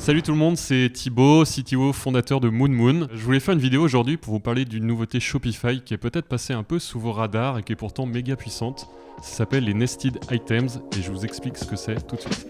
Salut tout le monde, c'est Thibaut, CTO fondateur de MoonMoon. Je voulais faire une vidéo aujourd'hui pour vous parler d'une nouveauté Shopify qui est peut-être passée un peu sous vos radars et qui est pourtant méga puissante. Ça s'appelle les Nested Items et je vous explique ce que c'est tout de suite.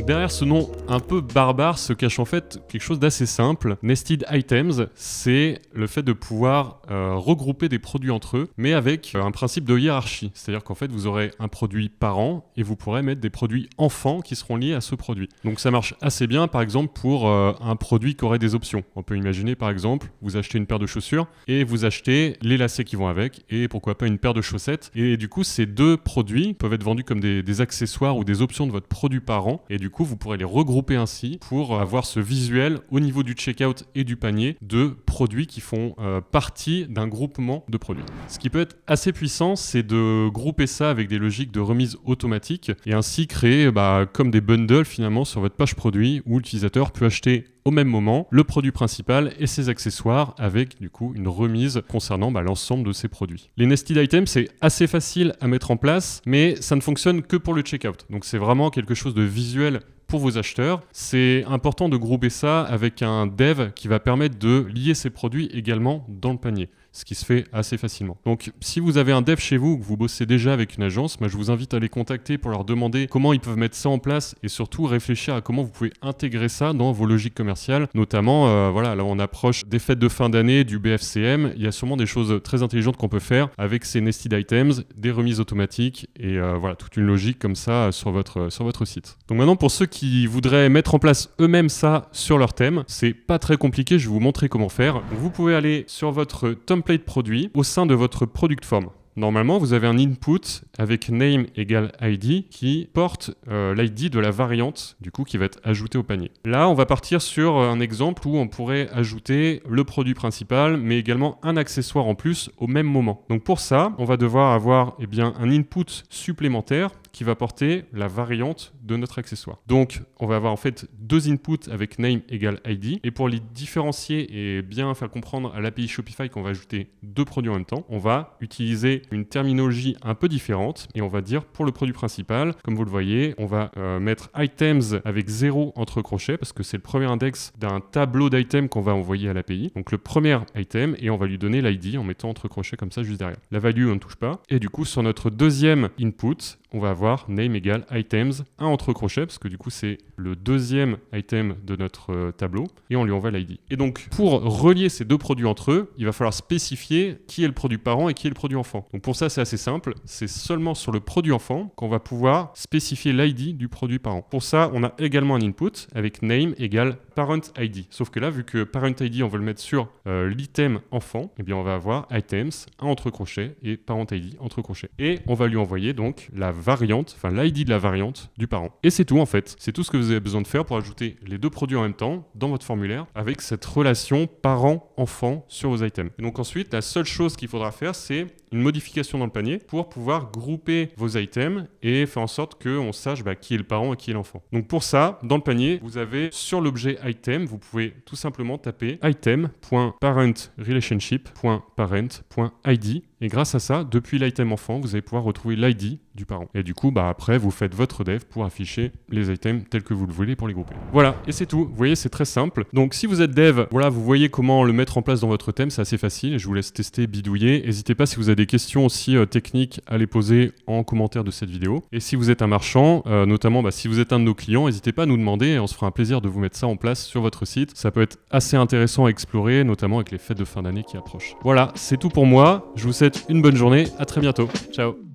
Derrière ce nom un peu barbare se cache en fait quelque chose d'assez simple. Nested Items, c'est le fait de pouvoir regrouper des produits entre eux, mais avec un principe de hiérarchie. C'est-à-dire qu'en fait, vous aurez un produit parent et vous pourrez mettre des produits enfants qui seront liés à ce produit. Donc ça marche assez bien, par exemple, pour un produit qui aurait des options. On peut imaginer, par exemple, vous achetez une paire de chaussures et vous achetez les lacets qui vont avec et pourquoi pas une paire de chaussettes. Et du coup, ces deux produits peuvent être vendus comme des accessoires ou des options de votre produit parent. Et du coup, vous pourrez les regrouper ainsi pour avoir ce visuel au niveau du checkout et du panier de produits qui font partie d'un groupement de produits. Ce qui peut être assez puissant, c'est de grouper ça avec des logiques de remise automatique et ainsi créer comme des bundles finalement sur votre page produit où l'utilisateur peut acheter au même moment le produit principal et ses accessoires avec du coup une remise concernant l'ensemble de ces produits. Les Nested Items, c'est assez facile à mettre en place, mais ça ne fonctionne que pour le checkout. Donc c'est vraiment quelque chose de visuel pour vos acheteurs. C'est important de grouper ça avec un dev qui va permettre de lier ces produits également dans le panier, ce qui se fait assez facilement. Donc si vous avez un dev chez vous ou que vous bossez déjà avec une agence, je vous invite à les contacter pour leur demander comment ils peuvent mettre ça en place et surtout réfléchir à comment vous pouvez intégrer ça dans vos logiques commerciales. Notamment, là on approche des fêtes de fin d'année, du BFCM, il y a sûrement des choses très intelligentes qu'on peut faire avec ces Nested Items, des remises automatiques et toute une logique comme ça sur votre site. Donc maintenant pour ceux qui voudraient mettre en place eux-mêmes ça sur leur thème, c'est pas très compliqué, je vais vous montrer comment faire. Donc, vous pouvez aller sur votre template produit au sein de votre product form. Normalement, vous avez un input avec name égale ID qui porte l'ID de la variante du coup qui va être ajoutée au panier. Là, on va partir sur un exemple où on pourrait ajouter le produit principal mais également un accessoire en plus au même moment. Donc pour ça, on va devoir avoir un input supplémentaire qui va porter la variante de notre accessoire. Donc, on va avoir en fait deux inputs avec name égale ID. Et pour les différencier et bien faire comprendre à l'API Shopify qu'on va ajouter deux produits en même temps, on va utiliser une terminologie un peu différente et on va dire pour le produit principal, comme vous le voyez, on va mettre items avec 0 entre crochets parce que c'est le premier index d'un tableau d'items qu'on va envoyer à l'API. Donc, le premier item et on va lui donner l'ID en mettant entre crochets comme ça juste derrière. La value, on ne touche pas. Et du coup, sur notre deuxième input, on va avoir name égale items, un entre crochets, parce que du coup c'est le deuxième item de notre tableau, et on lui envoie l'ID. Et donc pour relier ces deux produits entre eux, il va falloir spécifier qui est le produit parent et qui est le produit enfant. Donc pour ça c'est assez simple, c'est seulement sur le produit enfant qu'on va pouvoir spécifier l'ID du produit parent. Pour ça on a également un input avec name égale parent ID. Sauf que là vu que parent ID on veut le mettre sur l'item enfant, eh bien on va avoir items, un entre crochets et parent ID entre crochets. Et on va lui envoyer donc la variante, l'ID de la variante du parent. Et c'est tout en fait. C'est tout ce que vous avez besoin de faire pour ajouter les deux produits en même temps dans votre formulaire avec cette relation parent-enfant sur vos items. Et donc ensuite, la seule chose qu'il faudra faire, c'est une modification dans le panier pour pouvoir grouper vos items et faire en sorte qu'on sache qui est le parent et qui est l'enfant. Donc pour ça, dans le panier, vous avez sur l'objet item, vous pouvez tout simplement taper item.parent.relationship.parent.id et grâce à ça, depuis l'item enfant, vous allez pouvoir retrouver l'ID du parent. Et du coup, après, vous faites votre dev pour afficher les items tels que vous le voulez pour les grouper. Voilà, et c'est tout. Vous voyez, c'est très simple. Donc si vous êtes dev, vous voyez comment le mettre en place dans votre thème, c'est assez facile. Je vous laisse tester, bidouiller. N'hésitez pas si vous avez des questions aussi techniques à les poser en commentaire de cette vidéo. Et si vous êtes un marchand, notamment si vous êtes un de nos clients, n'hésitez pas à nous demander et on se fera un plaisir de vous mettre ça en place sur votre site. Ça peut être assez intéressant à explorer, notamment avec les fêtes de fin d'année qui approchent. Voilà, c'est tout pour moi. Je vous souhaite une bonne journée. À très bientôt. Ciao.